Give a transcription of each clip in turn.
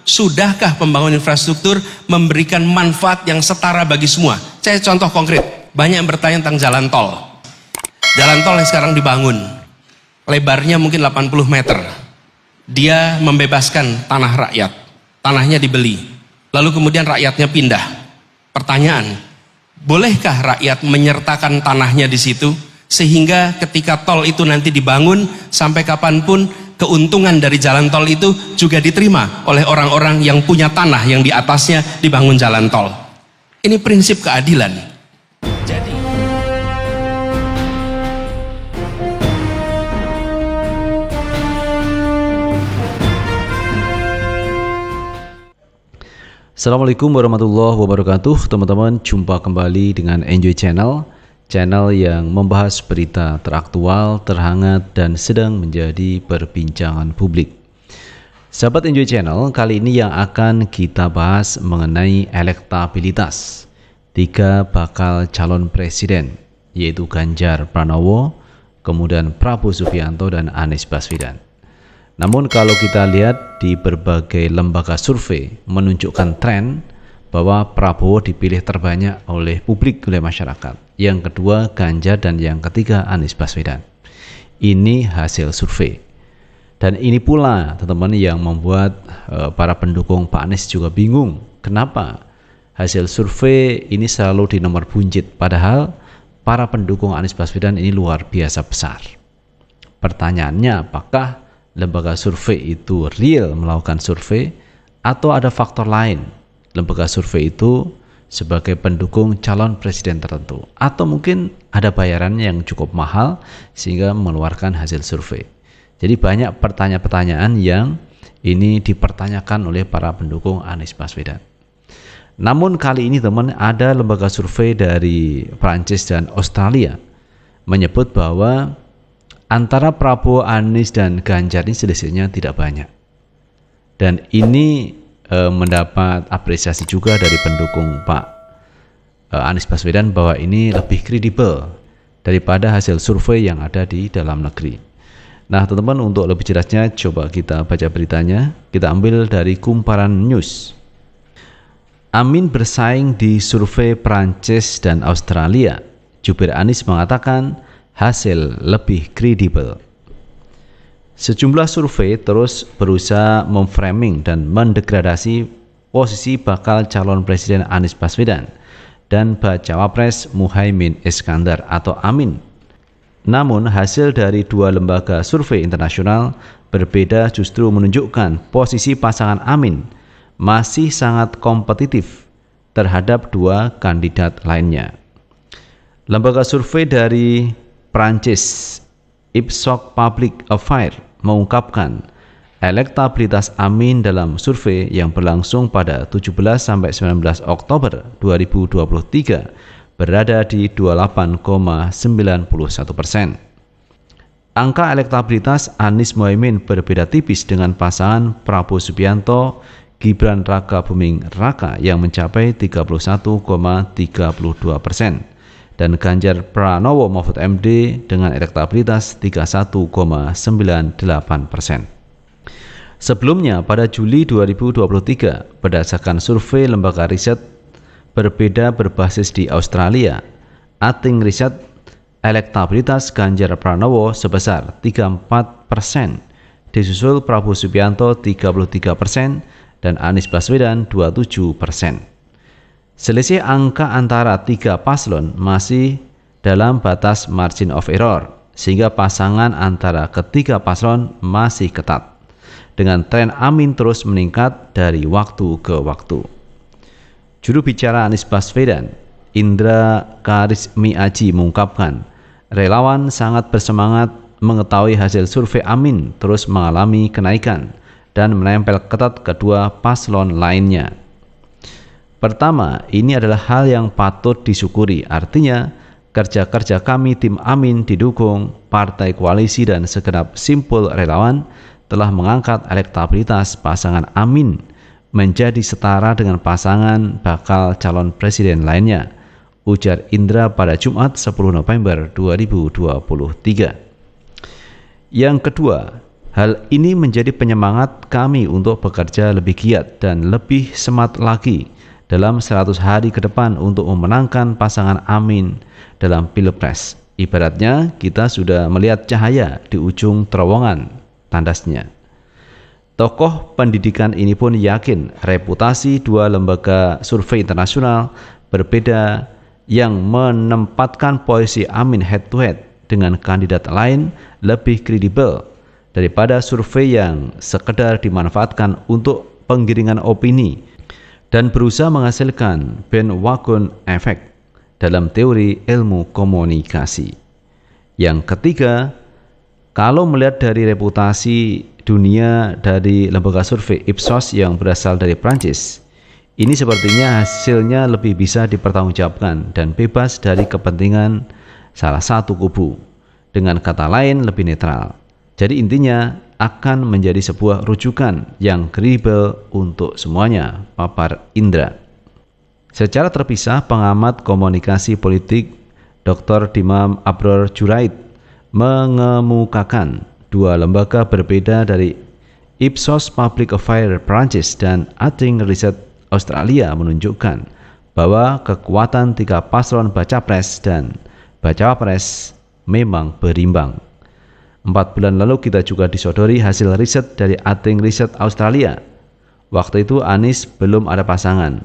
Sudahkah pembangunan infrastruktur memberikan manfaat yang setara bagi semua? Saya contoh konkret, banyak yang bertanya tentang jalan tol. Jalan tol yang sekarang dibangun, lebarnya mungkin 80 meter. Dia membebaskan tanah rakyat, tanahnya dibeli, lalu kemudian rakyatnya pindah. Pertanyaan, bolehkah rakyat menyertakan tanahnya di situ, sehingga ketika tol itu nanti dibangun, sampai kapanpun keuntungan dari jalan tol itu juga diterima oleh orang-orang yang punya tanah yang di atasnya dibangun jalan tol. Ini prinsip keadilan. Jadi Assalamualaikum warahmatullahi wabarakatuh. Teman-teman, jumpa kembali dengan Enjoy Channel, channel yang membahas berita teraktual, terhangat, dan sedang menjadi perbincangan publik. Sahabat Enjoy Channel, kali ini yang akan kita bahas mengenai elektabilitas 3 bakal calon presiden, yaitu Ganjar Pranowo, kemudian Prabowo Subianto, dan Anies Baswedan. Namun kalau kita lihat di berbagai lembaga survei menunjukkan tren bahwa Prabowo dipilih terbanyak oleh publik, oleh masyarakat. Yang kedua Ganjar, dan yang ketiga Anies Baswedan. Ini hasil survei. Dan ini pula teman-teman yang membuat para pendukung Pak Anies juga bingung. Kenapa hasil survei ini selalu di nomor buncit, padahal para pendukung Anies Baswedan ini luar biasa besar. Pertanyaannya, apakah lembaga survei itu real melakukan survei atau ada faktor lain? Lembaga survei itu sebagai pendukung calon presiden tertentu, atau mungkin ada bayaran yang cukup mahal sehingga mengeluarkan hasil survei. Jadi banyak pertanyaan-pertanyaan yang ini dipertanyakan oleh para pendukung Anies Baswedan. Namun kali ini teman, ada lembaga survei dari Prancis dan Australia menyebut bahwa antara Prabowo, Anies, dan Ganjar ini selisihnya tidak banyak. Dan ini mendapat apresiasi juga dari pendukung Pak Anies Baswedan bahwa ini lebih kredibel daripada hasil survei yang ada di dalam negeri. Nah teman-teman, untuk lebih jelasnya coba kita baca beritanya. Kita ambil dari Kumparan News. Amin bersaing di survei Prancis dan Australia. Jubir Anies mengatakan hasil lebih kredibel. Sejumlah survei terus berusaha memframing dan mendegradasi posisi bakal calon presiden Anies Baswedan dan bacawa pres Muhaimin Iskandar atau Amin. Namun hasil dari 2 lembaga survei internasional berbeda justru menunjukkan posisi pasangan Amin masih sangat kompetitif terhadap 2 kandidat lainnya. Lembaga survei dari Prancis, Ipsos Public Affairs, mengungkapkan elektabilitas Amin dalam survei yang berlangsung pada 17-19 Oktober 2023 berada di 28,91%. Angka elektabilitas Anies Muhaimin berbeda tipis dengan pasangan Prabowo Subianto, Gibran Raka Buming Raka yang mencapai 31,32%. dan Ganjar Pranowo Mahfud MD dengan elektabilitas 31,98%. Sebelumnya pada Juli 2023, berdasarkan survei lembaga riset berbeda berbasis di Australia, Ating Riset, elektabilitas Ganjar Pranowo sebesar 34%, disusul Prabowo Subianto 33% dan Anies Baswedan 27%. Selisih angka antara 3 paslon masih dalam batas margin of error, sehingga pasangan antara ketiga paslon masih ketat, dengan tren Amin terus meningkat dari waktu ke waktu. Juru bicara Anies Baswedan, Indra Karismiaji, mengungkapkan, relawan sangat bersemangat mengetahui hasil survei Amin terus mengalami kenaikan dan menempel ketat kedua paslon lainnya. Pertama, ini adalah hal yang patut disyukuri. Artinya, kerja-kerja kami tim Amin didukung partai koalisi dan segenap simpul relawan telah mengangkat elektabilitas pasangan Amin menjadi setara dengan pasangan bakal calon presiden lainnya, ujar Indra pada Jumat 10 November 2023. Yang kedua, Hal ini menjadi penyemangat kami untuk bekerja lebih giat dan lebih semangat lagi dalam 100 hari ke depan untuk memenangkan pasangan Amin dalam Pilpres. Ibaratnya kita sudah melihat cahaya di ujung terowongan, tandasnya. Tokoh pendidikan ini pun yakin reputasi dua lembaga survei internasional berbeda yang menempatkan posisi Amin head to head dengan kandidat lain lebih kredibel daripada survei yang sekedar dimanfaatkan untuk penggiringan opini dan berusaha menghasilkan bandwagon effect dalam teori ilmu komunikasi. Yang ketiga, kalau melihat dari reputasi dunia dari lembaga survei Ipsos yang berasal dari Prancis, ini sepertinya hasilnya lebih bisa dipertanggungjawabkan dan bebas dari kepentingan salah satu kubu. Dengan kata lain, lebih netral. Jadi intinya akan menjadi sebuah rujukan yang kredibel untuk semuanya, papar Indra. Secara terpisah, pengamat komunikasi politik Dr. Dimam Abror Juraid mengemukakan dua lembaga berbeda dari Ipsos Public Affairs Prancis dan Ating Research Australia menunjukkan bahwa kekuatan tiga paslon baca pres dan bacawa pres memang berimbang. 4 bulan lalu kita juga disodori hasil riset dari Ating Research Australia. Waktu itu Anies belum ada pasangan.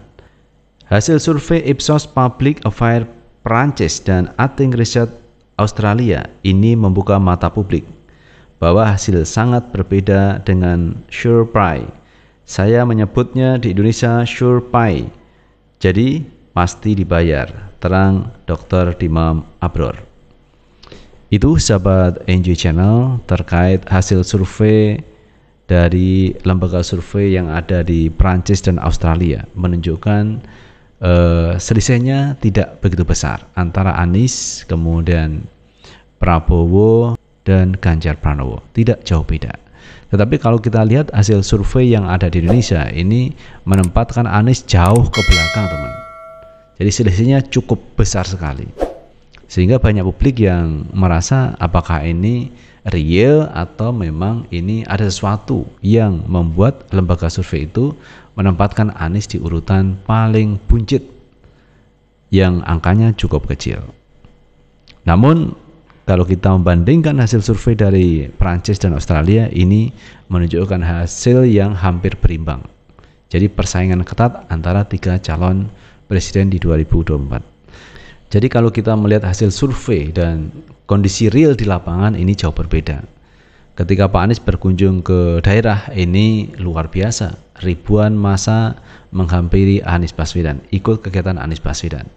Hasil survei Ipsos Public Affairs Prancis dan Ating Research Australia ini membuka mata publik bahwa hasil sangat berbeda dengan SurePie. Saya menyebutnya di Indonesia SurePie. Jadi pasti dibayar, terang Dr. Dimam Abror. Itu sahabat NJ Channel terkait hasil survei dari lembaga survei yang ada di Prancis dan Australia menunjukkan selisihnya tidak begitu besar antara Anies kemudian Prabowo dan Ganjar Pranowo, tidak jauh beda. Tetapi kalau kita lihat hasil survei yang ada di Indonesia ini menempatkan Anies jauh ke belakang, teman. Jadi selisihnya cukup besar sekali. Sehingga banyak publik yang merasa apakah ini real atau memang ini ada sesuatu yang membuat lembaga survei itu menempatkan Anies di urutan paling buncit yang angkanya cukup kecil. Namun kalau kita membandingkan hasil survei dari Prancis dan Australia, ini menunjukkan hasil yang hampir berimbang. Jadi persaingan ketat antara tiga calon presiden di 2024. Jadi kalau kita melihat hasil survei dan kondisi real di lapangan ini jauh berbeda. Ketika Pak Anies berkunjung ke daerah ini luar biasa. Ribuan massa menghampiri Anies Baswedan, ikut kegiatan Anies Baswedan.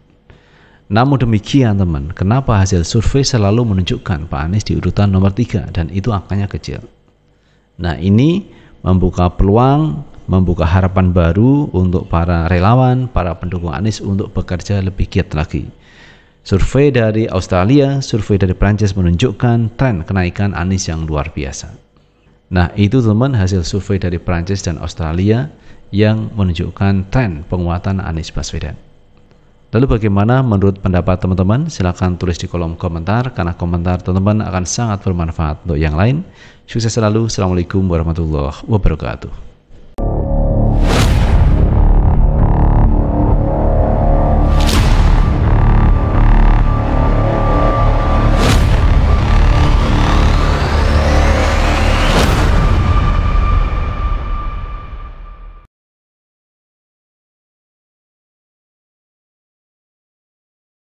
Namun demikian teman, kenapa hasil survei selalu menunjukkan Pak Anies di urutan nomor 3 dan itu angkanya kecil. Nah ini membuka peluang, membuka harapan baru untuk para relawan, para pendukung Anies untuk bekerja lebih giat lagi. Survei dari Australia, survei dari Prancis menunjukkan tren kenaikan Anies yang luar biasa. Nah itu teman hasil survei dari Prancis dan Australia yang menunjukkan tren penguatan Anies Baswedan. Lalu bagaimana menurut pendapat teman-teman? Silahkan tulis di kolom komentar karena komentar teman-teman akan sangat bermanfaat untuk yang lain. Sukses selalu. Assalamualaikum warahmatullahi wabarakatuh.